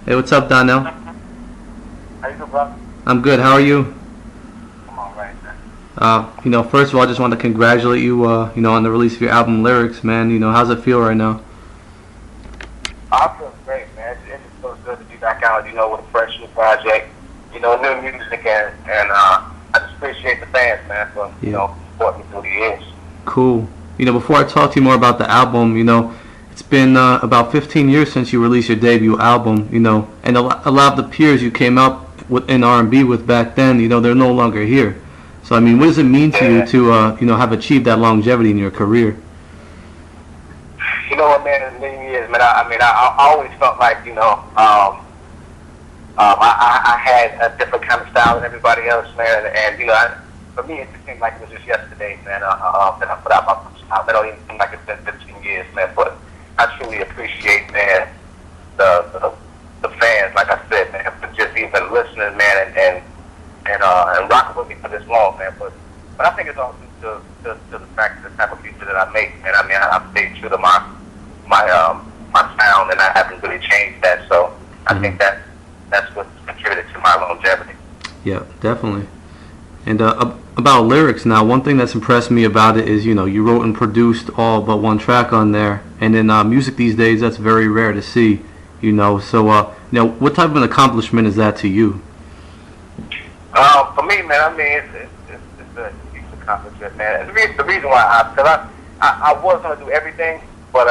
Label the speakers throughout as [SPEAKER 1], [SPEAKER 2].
[SPEAKER 1] Hey, what's up, Donell?
[SPEAKER 2] How you doing, bro?
[SPEAKER 1] I'm good. How are you?
[SPEAKER 2] I'm all right, man.
[SPEAKER 1] First of all, I just want to congratulate you, on the release of your album Lyrics, man. How's it feel right now?
[SPEAKER 2] I feel great, man. It just feels good to be back out, with a fresh new project, new music, and I just appreciate the fans, man, for, supporting me through the years.
[SPEAKER 1] Cool. Before I talk to you more about the album, it's been about 15 years since you released your debut album, and a lot of the peers you came up with in R&B with back then, they're no longer here. So, what does it mean to you to, have achieved that longevity in your career?
[SPEAKER 2] You know what, man, in many years, man, I always felt like, I had a different kind of style than everybody else, man, and for me, it just seemed like it was just yesterday, man, that I put out my style. It don't even seem like it's been 15 years, man, but I truly appreciate, man, the fans, like I said, man, for just even listening, man, and rocking with me for this long, man. But I think it's also to the fact of the type of music that I make, man. I've stayed true to my sound, and I haven't really changed that. So I think that's what's contributed to my longevity.
[SPEAKER 1] Yeah, definitely. And about lyrics now, one thing that's impressed me about it is, you wrote and produced all but one track on there. And in music these days, that's very rare to see, So, what type of an accomplishment is that to you?
[SPEAKER 2] For me, man, it's a huge accomplishment, man. The reason why, because I was going to do everything, but,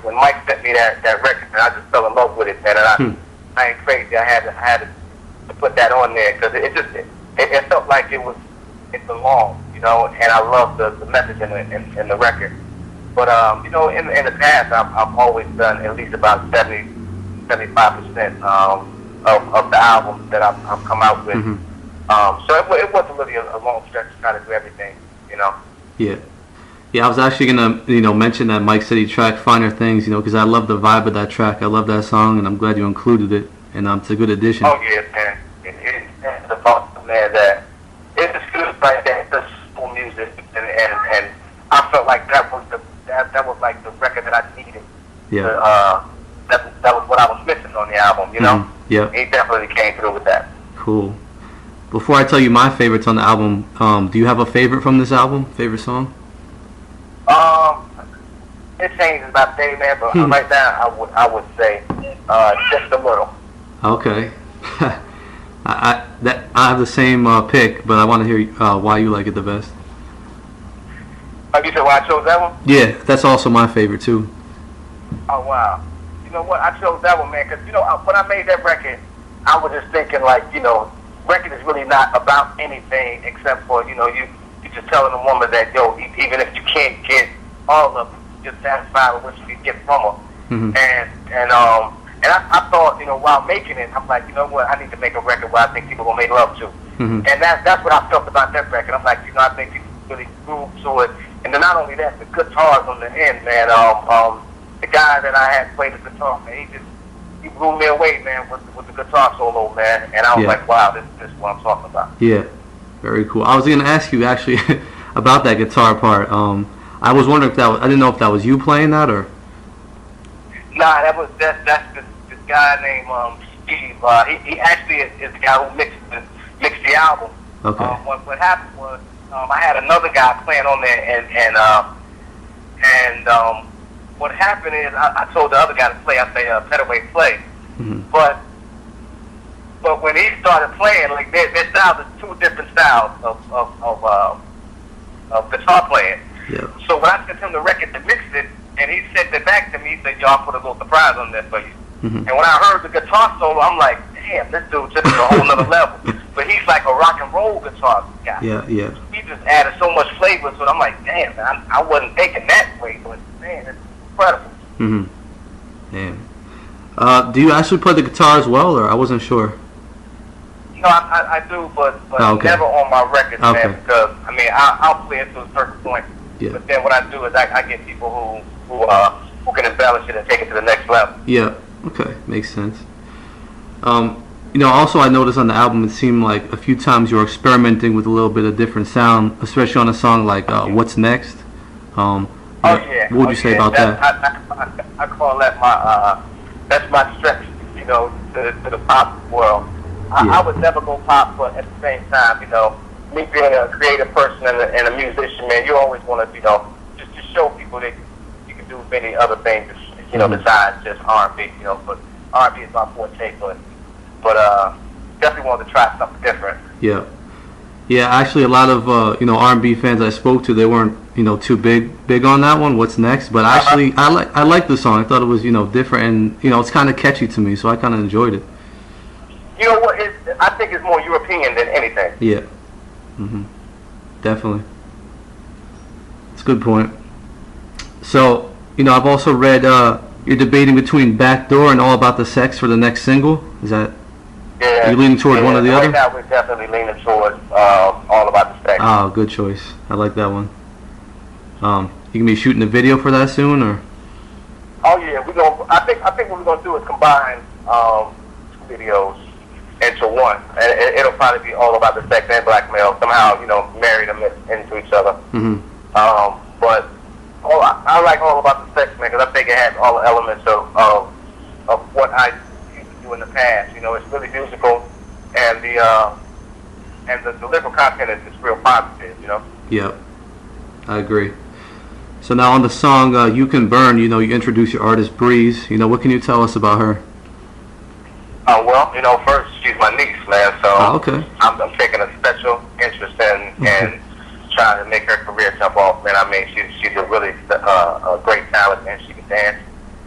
[SPEAKER 2] when Mike sent me that record, man, I just fell in love with it, man. And I ain't crazy. I had to put that on there because it felt like it belonged, and I love the message in the record. But in the past, I've always done at least about 75% of the albums that I've come out with. So it wasn't really a long stretch to try to do everything,
[SPEAKER 1] Yeah. Yeah, I was actually gonna, mention that Mike said he tracked Finer Things, because I love the vibe of that track. I love that song, and I'm glad you included it. And it's a good addition.
[SPEAKER 2] Oh yeah, man. It's the fact, man, that it's good right there. It's just full music, and I felt like that was like the record that I needed.
[SPEAKER 1] Yeah.
[SPEAKER 2] That was what I was missing on the album,
[SPEAKER 1] Yeah.
[SPEAKER 2] He definitely came through with that.
[SPEAKER 1] Cool. Before I tell you my favorites on the album, do you have a favorite from this album? Favorite song?
[SPEAKER 2] It changes by day, man, but right now I would say Just a Little.
[SPEAKER 1] Okay. I have the same pick, but I want to hear why you like it the best.
[SPEAKER 2] Like you said, why I chose that one?
[SPEAKER 1] Yeah, that's also my favorite too.
[SPEAKER 2] Oh wow. You know what? I chose that one, man, because when I made that record, I was just thinking like, record is really not about anything except for you're just telling a woman that even if you can't get all of it, you're satisfied with what you can get from her. And I thought, while making it, I'm like, you know what, I need to make a record where I think people will make love to. And that's what I felt about that record. I'm like, I think people really grew to it. And then not only that, the guitars on the end, man. The guy that I had play the guitar, man, he blew me away, man, with the guitar solo, man. And I was like, wow, this is what I'm talking about.
[SPEAKER 1] Yeah, very cool. I was going to ask you actually about that guitar part. I was wondering if I didn't know if that was you playing that or. Nah,
[SPEAKER 2] that's this guy named Steve. He actually is the guy who mixed the album.
[SPEAKER 1] Okay.
[SPEAKER 2] What happened was I had another guy playing on there, and what happened is I told the other guy to play. I say, better way play. But when he started playing, like their styles are two different styles of guitar playing.
[SPEAKER 1] Yeah.
[SPEAKER 2] So when I sent him the record to mix it, and he sent it back to me, he said, "Y'all put a little surprise on there for you." And when I heard the guitar solo, I'm like, "Damn, this dude just is a whole nother level." But he's like a rock and roll guitar guy.
[SPEAKER 1] Yeah.
[SPEAKER 2] He just added so much flavor to it. I'm like, "Damn, man, I wasn't thinking that way, but man, it's incredible."
[SPEAKER 1] Damn. Do you actually play the guitar as well, or I wasn't sure?
[SPEAKER 2] No, I do, but
[SPEAKER 1] okay.
[SPEAKER 2] Never on my records,
[SPEAKER 1] Okay.
[SPEAKER 2] man. Because I'll play it to a certain point.
[SPEAKER 1] Yeah.
[SPEAKER 2] But then what I do is I get people who can embellish it and take it to the next level.
[SPEAKER 1] Yeah. Okay, makes sense. Also I noticed on the album it seemed like a few times you were experimenting with a little bit of different sound, especially on a song like "What's Next."
[SPEAKER 2] Oh yeah.
[SPEAKER 1] What would you say about that?
[SPEAKER 2] I call that that's my stretch. to the pop world. I would never go pop, but at the same time, me being a creative person and a musician, man, you always want to, just to show people that you can do many other things, besides just R&B, but R&B is my forte, but definitely wanted to try something different.
[SPEAKER 1] Yeah. Yeah, actually a lot of, R&B fans I spoke to, they weren't, too big on that one, What's Next, but actually I like the song. I thought it was, different, and, it's kind of catchy to me, so I kind of enjoyed it.
[SPEAKER 2] You know what, I think it's more European than anything.
[SPEAKER 1] Yeah. Definitely. It's a good point. So, I've also read you're debating between Backdoor and All About the Sex for the next single. Is that?
[SPEAKER 2] Yeah.
[SPEAKER 1] Are you leaning toward one or the other?
[SPEAKER 2] Right now, we're definitely leaning towards All About the Sex.
[SPEAKER 1] Oh, good choice. I like that one. You gonna be shooting a video for that soon, or?
[SPEAKER 2] Oh yeah, I think what we're gonna do is combine two videos into one, and it'll probably be All About the Sex and Blackmail. Somehow, marry them into each other. But I like All About the Sex, man, because I think it has all the elements of what I used to do in the past. It's really musical, and the lyrical content is real positive.
[SPEAKER 1] Yep, I agree. So now on the song You Can Burn, you introduce your artist Breeze. What can you tell us about her?
[SPEAKER 2] Well, first, she's my niece, man, so
[SPEAKER 1] okay.
[SPEAKER 2] I'm taking a special interest in trying to make her career jump off, man. I mean, she's a really a great talent, and she can dance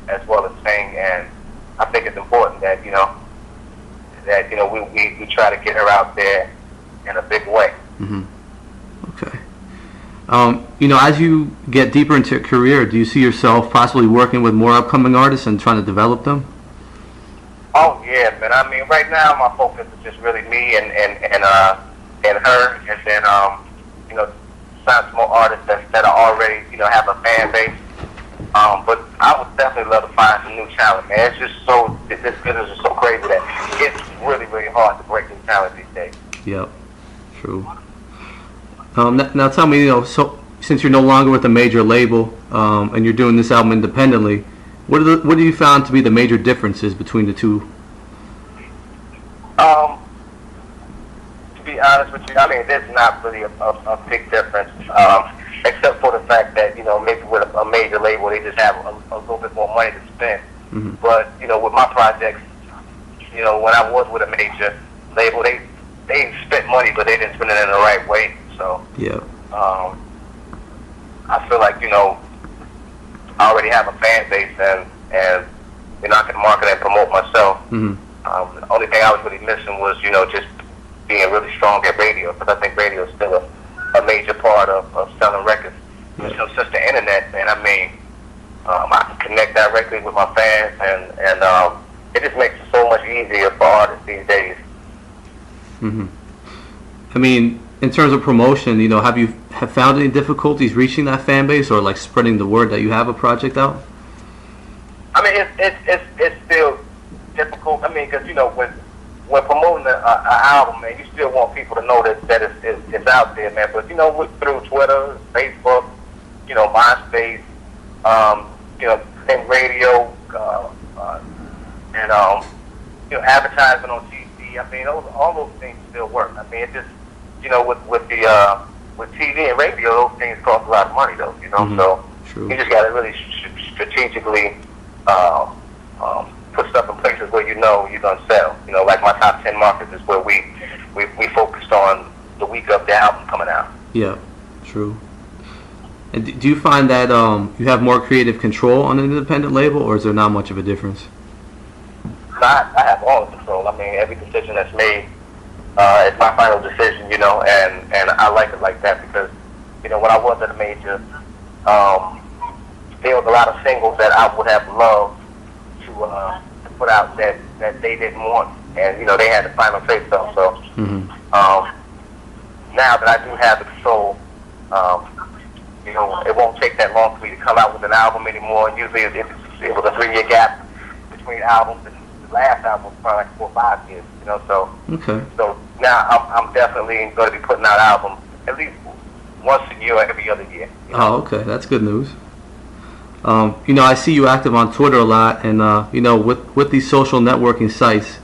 [SPEAKER 2] as well as sing, and I think it's important that, we try to get her out there in a big way.
[SPEAKER 1] Okay. As you get deeper into your career, do you see yourself possibly working with more upcoming artists and trying to develop them?
[SPEAKER 2] Oh yeah, man. I mean, right now my focus is just really me and her, and then sign some more artists that are already have a fan base. But I would definitely love to find some new talent, man. It's just this business is so crazy that it's really hard to break new talent these days.
[SPEAKER 1] Yep, true. Now tell me, so since you're no longer with a major label and you're doing this album independently, what do you found to be the major differences between the two?
[SPEAKER 2] To be honest with you, I mean, there's not really a big difference, except for the fact that, maybe with a major label, they just have a little bit more money to spend. But, with my projects, when I was with a major label, they spent money, but they didn't spend it in the right way. So,
[SPEAKER 1] yeah.
[SPEAKER 2] I feel like, I already have a fan base, and I can market and promote myself. The only thing I was really missing was, just being really strong at radio, because I think radio is still a major part of selling records. Since the internet, man, I mean, I can connect directly with my fans, and it just makes it so much easier for artists these days.
[SPEAKER 1] I mean, in terms of promotion, have you found any difficulties reaching that fan base, or like spreading the word that you have a project out?
[SPEAKER 2] I mean, it's still difficult. I mean, because when promoting an album, man, you still want people to know that it's out there, man. But through Twitter, Facebook, MySpace, and radio, and advertising on TV. I mean, all those things still work. I mean, it just with TV and radio, those things cost a lot of money, though. So
[SPEAKER 1] True.
[SPEAKER 2] you just got to really strategically put stuff in places where you're gonna sell. Like my top 10 markets is where we focused on the week of the album coming out.
[SPEAKER 1] Yeah, true. And do you find that you have more creative control on an independent label, or is there not much of a difference?
[SPEAKER 2] I have all the control. I mean, every decision that's made is my final decision, and I like it like that because, when I was at a major, there was a lot of singles that I would have loved to put out that they didn't want, and they had the final say so. So now that I do have the control, it won't take that long for me to come out with an album anymore. Usually it was a 3-year gap between albums, and the last album was probably like 4 or 5 years. So
[SPEAKER 1] okay.
[SPEAKER 2] So now I'm definitely going to be putting out albums at least once a year or every other year.
[SPEAKER 1] Oh, okay, that's good news. You know, I see you active on Twitter a lot, and you know, with these social networking sites,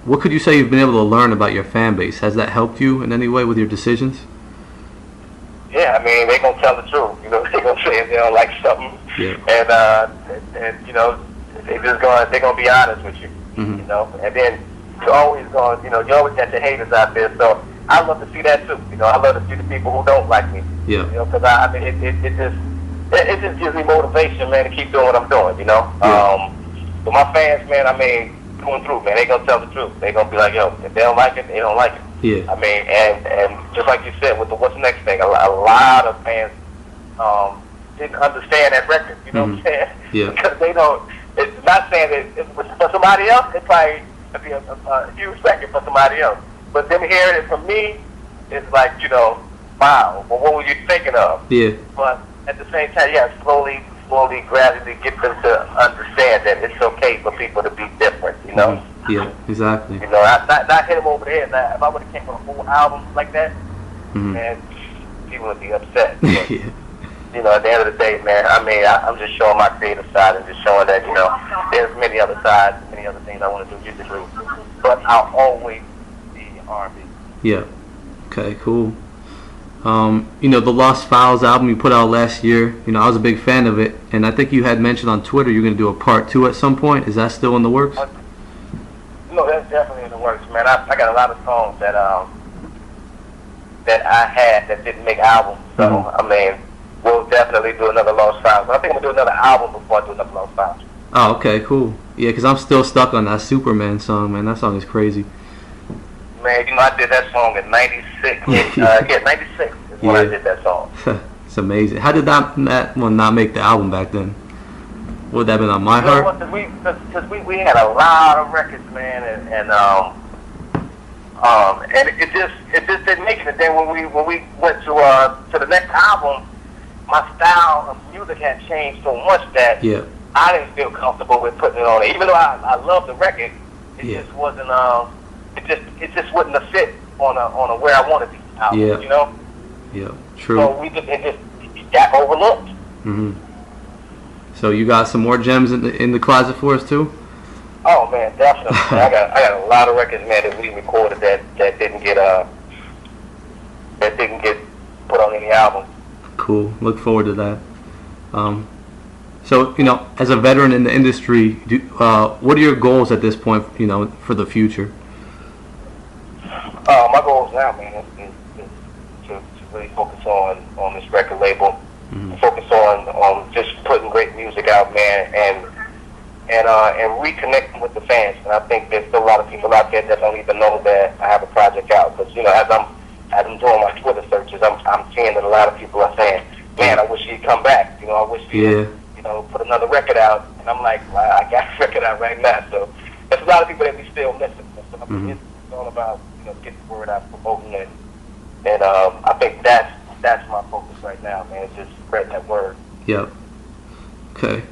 [SPEAKER 1] what could you say you've been able to learn about your fan base? Has that helped you in any way with your decisions?
[SPEAKER 2] Yeah, I mean, they gonna tell the truth. You know, they gonna say if they don't like something,
[SPEAKER 1] Yeah.
[SPEAKER 2] and you know, they're gonna be honest with you.
[SPEAKER 1] Mm-hmm.
[SPEAKER 2] You know, and then you're always going, you know, you always got the haters out there. So I love to see that too. You know, I love to see the people who don't like me.
[SPEAKER 1] Yeah.
[SPEAKER 2] You know, because I mean, it just gives me motivation, man, to keep doing what I'm doing. You know,
[SPEAKER 1] Yeah.
[SPEAKER 2] but my fans, man, I mean, going through, man, they gonna tell the truth. They gonna be like, yo, if they don't like it, they don't like it.
[SPEAKER 1] Yeah.
[SPEAKER 2] I mean, and just like you said, with the what's next thing, a lot of fans didn't understand that record. You know what I'm saying?
[SPEAKER 1] Yeah.
[SPEAKER 2] Because they don't. It's not saying that it's for somebody else. It's probably be a huge record for somebody else. But them hearing it from me, it's like, you know, wow. Well, what were you thinking of?
[SPEAKER 1] Yeah.
[SPEAKER 2] But at the same time, yeah, slowly, gradually get them to understand that it's okay for people to be different. You know.
[SPEAKER 1] Mm-hmm. Yeah. Exactly.
[SPEAKER 2] You know, not hit them over the head. Now, if I would have came with a whole album like that,
[SPEAKER 1] Mm-hmm.
[SPEAKER 2] man, people would be upset. But,
[SPEAKER 1] Yeah.
[SPEAKER 2] you know, at the end of the day, man, I mean, I'm just showing my creative side and just showing that, you know, there's many other sides, many other things I want to do musically, but I'll always be R&B.
[SPEAKER 1] Yeah. Okay. Cool. You know, the Lost Files album you put out last year. You know, I was a big fan of it, and I think you had mentioned on Twitter you're going to do a part 2 at some point. Is that still in the works?
[SPEAKER 2] No, that's definitely in the works, man. I got a lot of songs that I had that didn't make albums. So, I mean, we'll definitely do another Lost Files. But I think I'm going to do another album before I do another Lost Files.
[SPEAKER 1] Oh, okay, cool. Yeah, because I'm still stuck on that Superman song, man. That song is crazy.
[SPEAKER 2] Man, you know, I did that song in 96. 96 is when I did that song.
[SPEAKER 1] It's amazing. How did that one not make the album back then? Would that have been on My Heart?
[SPEAKER 2] Because we had a lot of records, man, and it just didn't make it. And then when we went to the next album, my style of music had changed so much that I didn't feel comfortable with putting it on it. Even though I loved the record, it just wasn't it just wouldn't have fit on a where I wanted the album. You know? Yeah, true. So it got overlooked.
[SPEAKER 1] Mhm. So you got some more gems in the closet for us too?
[SPEAKER 2] Oh man, definitely. I got a lot of records, man, that we recorded that didn't get put on any album.
[SPEAKER 1] Cool. Look forward to that. So, you know, as a veteran in the industry, what are your goals at this point, you know, for the future?
[SPEAKER 2] My goals now, man, is to really focus on this record label, focus on just putting great music out, man, and reconnecting with the fans. And I think there's still a lot of people out there that don't even know that I have a project out. Because, you know, as I'm doing my Twitter searches, I'm seeing that a lot of people are saying, man, I wish he'd come back. You know, I wish he'd, you know, put another record out. And I'm like, well, I got a record out right now. So there's a lot of people that we still missing. So it's all about, you know, getting the word out, promoting it. And I think that's my focus right now, man, is just spread that word.
[SPEAKER 1] Yep. Okay.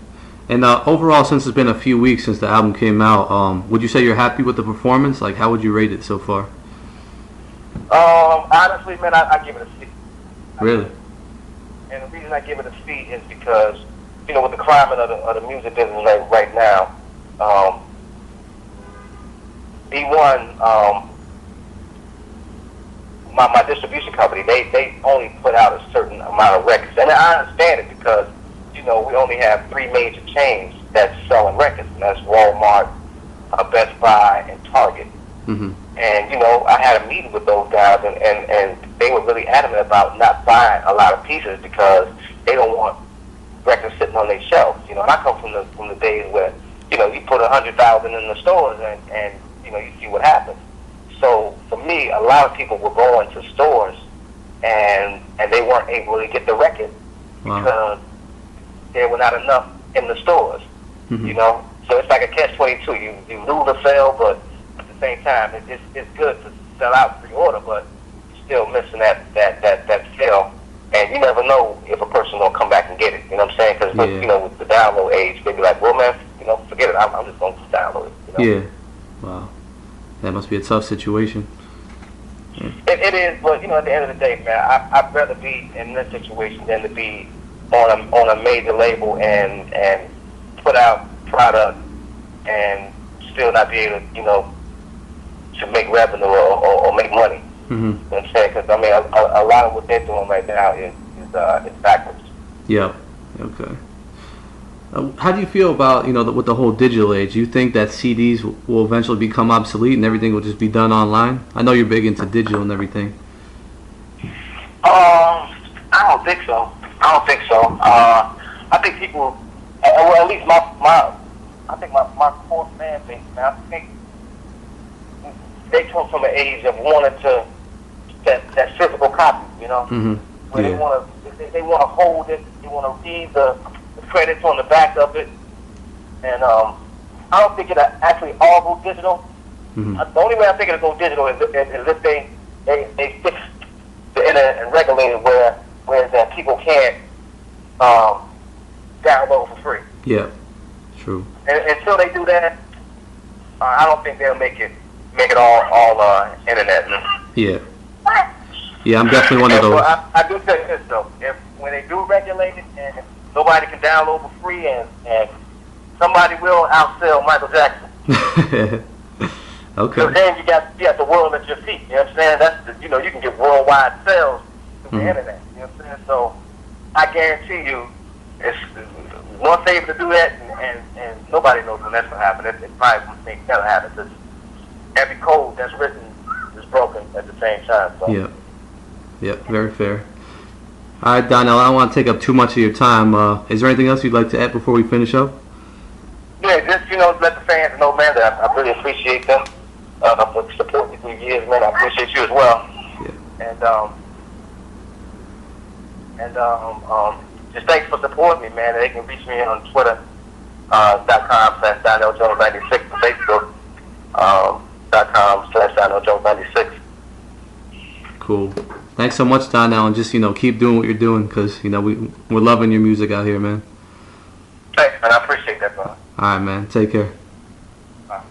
[SPEAKER 1] And overall, since it's been a few weeks since the album came out, would you say you're happy with the performance? Like, how would you rate it so far?
[SPEAKER 2] Honestly, man, I give it a C.
[SPEAKER 1] Really?
[SPEAKER 2] And the reason I give it a C is because, you know, with the climate of the music business right now, B1, my distribution company, they only put out a certain amount of records. And I understand it because, you know, we only have 3 major chains that's selling records, and that's Walmart, Best Buy, and Target. And, you know, I had a meeting with those guys, and they were really adamant about not buying a lot of pieces because they don't want records sitting on their shelves. You know, and I come from the days where, you know, you put 100,000 in the stores and you know, you see what happens. So for me, a lot of people were going to stores and they weren't able to get the record because there were not enough in the stores. You know, so it's like a catch-22. You lose a sale, but at the same time, it's good to sell out pre-order, but you're still missing that sale. And you never know if a person will come back and get it. You know what I'm saying? Because you know, with the download age, they be like, well, man, you know, forget it. I'm just going to download it. You know?
[SPEAKER 1] Yeah. Wow. That must be a tough situation.
[SPEAKER 2] It is, but, you know, at the end of the day, man, I'd rather be in this situation than to be on a major label and put out product and still not be able to, to make revenue or make money.
[SPEAKER 1] Mm-hmm.
[SPEAKER 2] You know what I'm saying? Because, I mean, a lot of what they're doing right now is backwards.
[SPEAKER 1] Yeah. Okay. How do you feel about, with the whole digital age? Do you think that CDs will eventually become obsolete and everything will just be done online? I know you're big into digital and everything.
[SPEAKER 2] I don't think so. I think people, well, at least my core fan base, man, I think they come from an age of wanting to that physical copy,
[SPEAKER 1] Mm-hmm.
[SPEAKER 2] where they want to hold it, they want to read the credits on the back of it, and I don't think it'll actually all go digital.
[SPEAKER 1] Mm-hmm.
[SPEAKER 2] The only way I think it'll go digital is if they fix the internet and regulate it where that people can't download for free.
[SPEAKER 1] Yeah, true.
[SPEAKER 2] And until they do that, I don't think they'll make it all internet.
[SPEAKER 1] Yeah. Yeah, I'm definitely one of those.
[SPEAKER 2] I do say this though: when they do regulate it and nobody can download for free, and somebody will outsell Michael Jackson.
[SPEAKER 1] Okay.
[SPEAKER 2] So then you got the world at your feet. You know what I'm saying? That's you can get worldwide sales through the internet. You know what I'm saying? So I guarantee you, it's once they're able to do that, and nobody knows when that's gonna happen. It probably won't never happen because every code that's written is broken at the same time. So.
[SPEAKER 1] Yeah. Yeah. Very fair. All right, Donell, I don't want to take up too much of your time. Is there anything else you'd like to add before we finish up?
[SPEAKER 2] Yeah, just let the fans know, man, that I really appreciate them for supporting me through years, man. I appreciate you as well.
[SPEAKER 1] Yeah.
[SPEAKER 2] And just thanks for supporting me, man. They can reach me on Twitter.com/DonellJones96 and Facebook .com/DonellJones96.
[SPEAKER 1] Cool. Thanks so much, Donell, and just keep doing what you're doing because we're loving your music out here, man.
[SPEAKER 2] Thanks, man. I appreciate that, brother.
[SPEAKER 1] All right, man. Take care.
[SPEAKER 2] Bye.